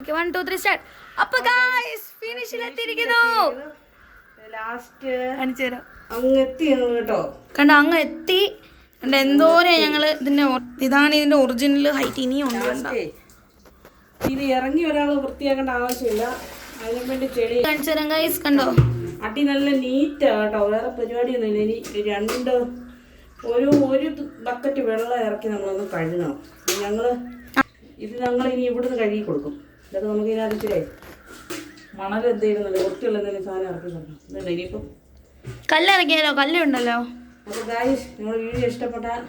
Okay, 1, 2, 3 start. Appa guys, finish എത്തിയിരിക്കുന്നു. Last കാണിച്ചു തരാം. അങ്ങ് എത്തി കേട്ടോ. കണ്ടോ അങ്ങ് എത്തി. എന്തോരം ഞങ്ങള് ഇതിന്റെ ഇതാണ് ഇതിന്റെ ഒറിജിനൽ ഹൈറ്റ് ഇനിയും ഉണ്ട്. ഇത് ഇറങ്ങി ഒരാൾ വൃത്തിയാക്കേണ്ട ആവശ്യമില്ല. അതിനു വേണ്ടി ചെളി കാണിച്ചു തരാം ഗൈസ്. കണ്ടോ അടി നല്ല നീറ്റാ കേട്ടോ. വേറെ പരിപാടിയൊന്നുമില്ല. ഇനി ഒരു ബക്കറ്റ് വെള്ളം ഇറക്കി നമ്മളൊന്ന് കഴുകണം. ഞങ്ങൾ ഇനി ഇവിടുന്ന് കഴുകി കൊടുക്കും. ഇതൊക്കെ നമുക്ക് ഇതിനകത്തില്ലേ മണൽ എന്തെങ്കിലും ഒട്ടിയുള്ള എന്തെങ്കിലും സാധനം ഇറക്കി കൊടുക്കണം. ഇതല്ലേ ഇനിയിപ്പം കല്ലിറക്കിയാലോ? കല്ലുണ്ടല്ലോ. അപ്പോൾ ഗായ്സ് നിങ്ങളുടെ വീഡിയോ ഇഷ്ടപ്പെട്ടാൽ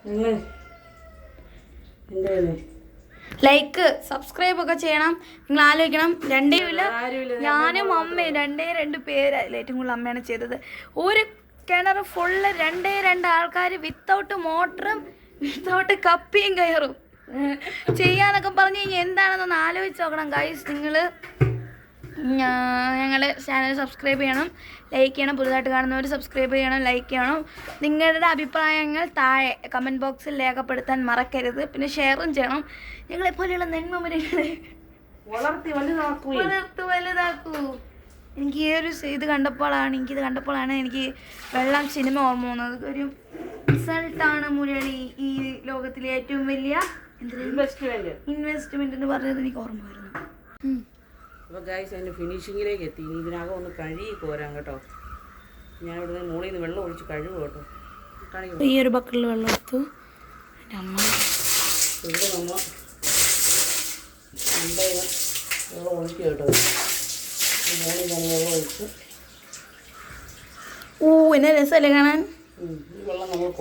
നിങ്ങൾ എന്തായാലും ലൈക്ക് സബ്സ്ക്രൈബ് ഒക്കെ ചെയ്യണം. നിങ്ങൾ ആലോചിക്കണം, രണ്ടേയില്ല ഞാനും അമ്മയും രണ്ട് പേരായില്ല. ഏറ്റവും കൂടുതൽ അമ്മയാണ് ചെയ്തത്. ഒരു കിണർ ഫുള്ള് 2 ആൾക്കാർ വിത്തൗട്ട് മോട്ടറും വിത്തൗട്ട് കപ്പിയും കയറും ചെയ്യാന്നൊക്കെ പറഞ്ഞു കഴിഞ്ഞാൽ എന്താണെന്നൊന്ന് ആലോചിച്ച് നോക്കണം ഗൈസ്. നിങ്ങൾ ഞങ്ങളുടെ ചാനൽ സബ്സ്ക്രൈബ് ചെയ്യണം, ലൈക്ക് ചെയ്യണം. പുതുതായിട്ട് കാണുന്നവർ സബ്സ്ക്രൈബ് ചെയ്യണം, ലൈക്ക് ചെയ്യണം. നിങ്ങളുടെ അഭിപ്രായങ്ങൾ താഴെ കമൻറ്റ് ബോക്സിൽ രേഖപ്പെടുത്താൻ മറക്കരുത്. പിന്നെ ഷെയറും ചെയ്യണം. ഞങ്ങളെപ്പോലെയുള്ള നന്മമരങ്ങളെ വളർത്തി വലുതാക്കൂ. എനിക്ക് ഈ ഒരു ഇത് കണ്ടപ്പോഴാണ് എനിക്ക് വെള്ളം സിനിമ ഓർമ്മ വന്നത്. ഒരു റിസൾട്ടാണ് മുരളി ഈ ലോകത്തിലെ ഏറ്റവും വലിയ ഇൻവെസ്റ്റ്മെന്റ് എന്ന് പറഞ്ഞത് എനിക്ക് ഓർമ്മ വരുന്നു. അപ്പോൾ ഗൈസ് അതിൻ്റെ ഫിനിഷിങ്ങിലേക്ക് എത്തി. ഇനി ഇതിനകം ഒന്ന് കഴുകി പോരാം കേട്ടോ. ഞാൻ ഇവിടെ മുകളിൽ നിന്ന് വെള്ളം ഒഴിച്ച് കഴുകും കേട്ടോ. ഈ ഒരു ബക്കറ്റിൽ വെള്ളം എടുത്തു. അമ്മ ഇവിടെ നമ്മൾ വെള്ളം ഒഴിക്കുക കേട്ടോ. മുകളിൽ ഞാൻ വെള്ളം ഒഴിച്ച് എന്നെ രസമല്ലേ കാണാൻ.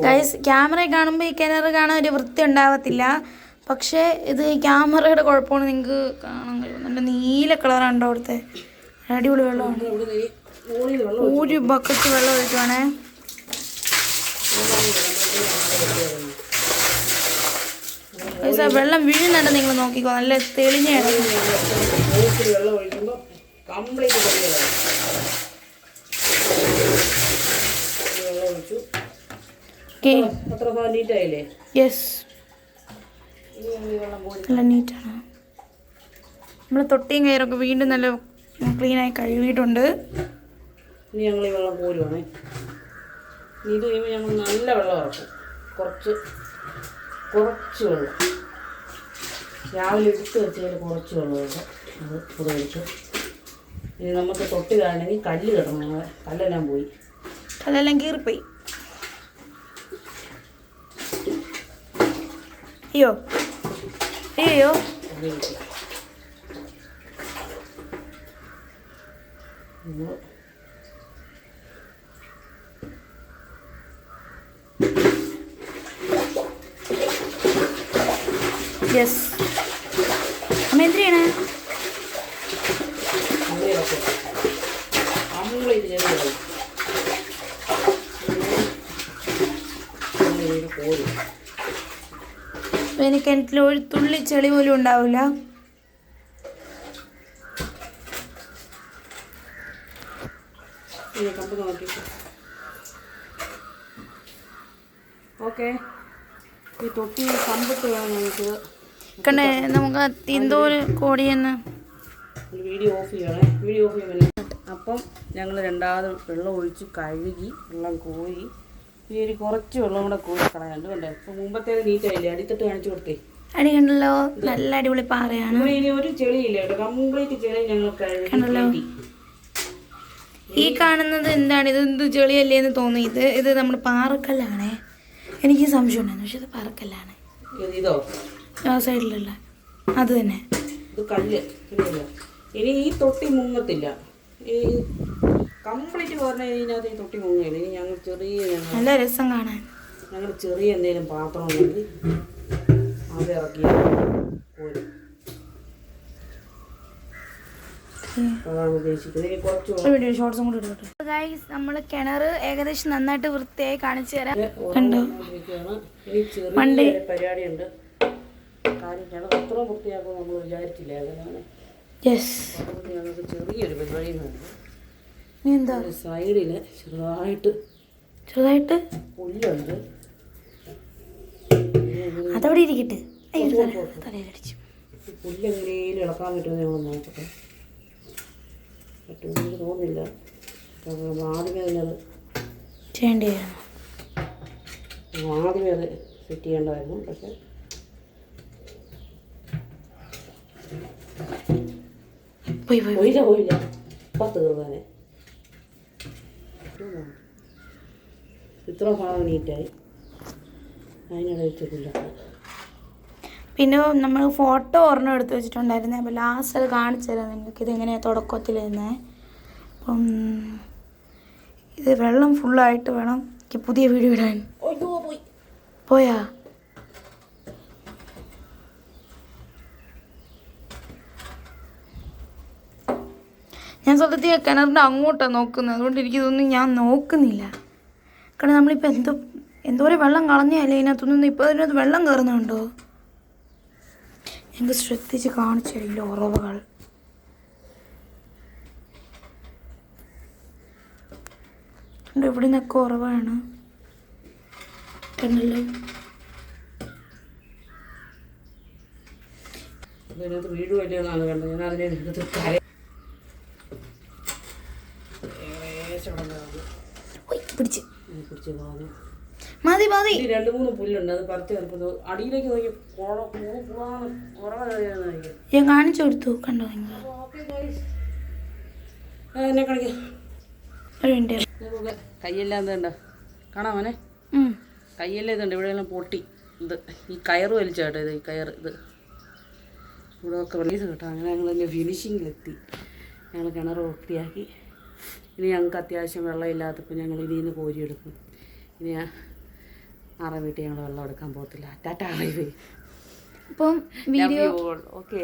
ഗൈസ് ക്യാമറ കാണുമ്പോൾ ഈ കിണർ കാണാൻ ഒരു വൃത്തി ഉണ്ടാവത്തില്ല. പക്ഷേ ഇത് ക്യാമറയുടെ കുഴപ്പമാണ്. നിങ്ങൾക്ക് കാണാൻ കഴിയും. നല്ല നീല കളറാണ് അവിടുത്തെ. അടിപൊളി വെള്ളമാണ്. ഒരു ബക്കറ്റ് വെള്ളം ഒഴിക്കുവാണേ. വെള്ളം വീഴുന്നുണ്ട്, നിങ്ങൾ നോക്കിക്കോ. നല്ല തെളിഞ്ഞ വെള്ളം ഒഴിക്കുമ്പോൾ കംപ്ലീറ്റ് വെള്ളം ഒഴിച്ചു. അത്ര നീറ്റായില്ലേ? യെസ്, നല്ല നീറ്റാണ്. നമ്മൾ തൊട്ടിയും കയറൊക്കെ വീണ്ടും നല്ല ക്ലീനായി കഴുകിയിട്ടുണ്ട്. ഇനി ഞങ്ങൾ ഈ വെള്ളം കോരുവാണേ. ഇത് കഴിയുമ്പോൾ ഞങ്ങൾ നല്ല വെള്ളം ഇറക്കും. കുറച്ച് വെള്ളം രാവിലെ എടുത്ത് വെച്ചാൽ കുറച്ച് വെള്ളമുണ്ട്. അത് ഇവിടെ ഒഴിച്ചു. ഇനി നമുക്ക് തൊട്ടി കാണണമെങ്കിൽ കല്ല് കിടണം. ഞങ്ങളെ കല്ലെല്ലാം കീറിപ്പോയി. അയ്യോ യെസ്. അമ്മ എന്തിനാണ് കിണറ്റിൽ ഒരു തുള്ളി ചെളി പോലും ഉണ്ടാവില്ല. ഓക്കെ, ഈ തൊട്ടി കമ്പിട്ട് വേണം ഞങ്ങൾക്ക്. കണ്ടേ നമുക്ക് എന്തോ ഒരു കോടി തന്നെ. വീഡിയോ ഓഫ് ചെയ്യണേ. അപ്പം ഞങ്ങൾ രണ്ടാമത് വെള്ളം ഒഴിച്ച് കഴുകി വെള്ളം കോരി ഈ ഒരു കുറച്ച് വെള്ളം കൂടെ കോരി കളയാണ്ട്. കണ്ടേ ഇപ്പം മുമ്പത്തേത് നീറ്റായില്ലേ? അടിത്തട്ട് കാണിച്ചു കൊടുത്തേ. അടി കണ്ടല്ലോ, നല്ല അടിപൊളി പാറയാണ്. ഇനി ഒരു ചെളിയില്ല കേട്ടോ. കംപ്ലീറ്റ് ചെളി ഞങ്ങൾ കഴുകി. ഈ കാണുന്നത് എന്താണ്? ഇത് ചെളിയല്ലേ എന്ന് തോന്നി. ഇത് നമ്മുടെ പാറക്കല്ലാണേ. എനിക്ക് സംശയം ഉണ്ടായിരുന്നു, പക്ഷെ ഇത് പാറക്കല്ലാണ്. ഇതോ ആ സൈഡിലല്ല, അത് തന്നെ. ഇത് കല്ല്. ഇനി ഈ തൊട്ടി മുങ്ങത്തില്ല. ഈ കംപ്ലീറ്റ് പറഞ്ഞാൽ ഇതിനകത്ത് ഈ തൊട്ടി മുങ്ങില്ല. ഇനി ഞങ്ങൾ നല്ല രസം കാണാൻ ഞങ്ങൾ ചെറിയ എന്തെങ്കിലും പാത്രം ഉണ്ടെങ്കിൽ അത് ഇറക്കി പോരും. നമ്മൾ കിണർ ഏകദേശം നന്നായിട്ട് വൃത്തിയായി കാണിച്ചു തരാം. പരിപാടിയുണ്ട്. കാര്യം അത്ര വൃത്തിയാക്കും നമ്മൾ വിചാരിച്ചില്ല. ഞങ്ങൾക്ക് ചെറിയൊരു പരിപാടി. സൈഡില് ചെറുതായിട്ട് പുല്ലുണ്ട്. അതവിടെ ഇരിക്കട്ടെ. തലയിലടിച്ചു. പുല്ല് എങ്ങനെയും ഇളക്കാൻ പറ്റുമെന്ന് ഞങ്ങൾ നോക്കട്ടെ. പറ്റുമെന്ന് എനിക്ക് തോന്നുന്നില്ല. നമ്മൾ ആദ്യമേ തന്നെ അത് ചെയ്യേണ്ടിയായിരുന്നു. ആദ്യമേ അത് സെറ്റ് ചെയ്യേണ്ടതായിരുന്നു. പക്ഷേ പോയില്ല പത്ത് തീർന്നാനെ. ഇത്ര ഭാഗം നീറ്റായി. അതിനിടെ വെച്ചിട്ടില്ല. പിന്നെ നമ്മൾ ഫോട്ടോ ഒരെണ്ണം എടുത്ത് വെച്ചിട്ടുണ്ടായിരുന്നേ. അപ്പോൾ ലാസ്റ്റ് അത് കാണിച്ചു തരാം നിങ്ങൾക്ക് ഇതെങ്ങനെയാണ് തുടക്കത്തിലിരുന്നേ. അപ്പം ഇത് വെള്ളം ഫുള്ളായിട്ട് വേണം എനിക്ക് പുതിയ വീഡിയോ ഇടാൻ. പോയാ ഞാൻ സത്യത്തിൽ കിണറിൻ്റെ അങ്ങോട്ടാണ് നോക്കുന്നത്. അതുകൊണ്ട് എനിക്കിതൊന്നും ഞാൻ നോക്കുന്നില്ല. കാരണം നമ്മളിപ്പോൾ എന്തോരം വെള്ളം കളഞ്ഞല്ലേ ഇതിനകത്തൊന്നും. ഇപ്പോൾ അതിനകത്ത് വെള്ളം കയറുന്നുണ്ടോ? ഞങ്ങൾക്ക് ശ്രദ്ധിച്ച് കാണിച്ചു തരില്ല ഉറവകൾ. ഇവിടെ നിന്നൊക്കെ ഉറവാണ് കണ്ടല്ലോ. അതിനകത്ത് വീടുമല്ലേ എന്നാണ് കണ്ടത്. ഞാൻ അതിനെ പിടിച്ച് പിടിച്ച് പോകാനും മതി മതി. 2-3 പുല്ലുണ്ട്. അത് പറിച്ച് കിടക്കുന്നത് അടിയിലേക്ക് നോക്കി ഞാൻ കാണിച്ചു കൊടുത്തു. കണ്ടോ എന്നെ കാണിക്കാം. ഒരു മിനിറ്റ്. കയ്യെല്ലാം ഇതുണ്ടോ കാണാം മോനെ. കയ്യെല്ലാം ഇതുണ്ട്. ഇവിടെ എല്ലാം പൊട്ടി. ഇത് ഈ കയറ് വലിച്ചാട്ടോ. ഇത് ഈ കയറ് ഇത് ഇവിടെ ഒക്കെ റിലീസ് കേട്ടോ. അങ്ങനെ ഞങ്ങൾ തന്നെ ഫിനിഷിങ്ങിലെത്തി. ഞങ്ങൾ കിണർ വൃത്തിയാക്കി. ഇനി ഞങ്ങൾക്ക് അത്യാവശ്യം വെള്ളമില്ലാത്തപ്പോൾ ഞങ്ങൾ ഇതിൽ നിന്ന് കോരിയെടുക്കും. ഇനി ആറെ വീട്ടിൽ ഞങ്ങൾ വെള്ളം എടുക്കാൻ പോകത്തില്ല. ടാറ്റ. അപ്പം വീഡിയോ ഓക്കെ.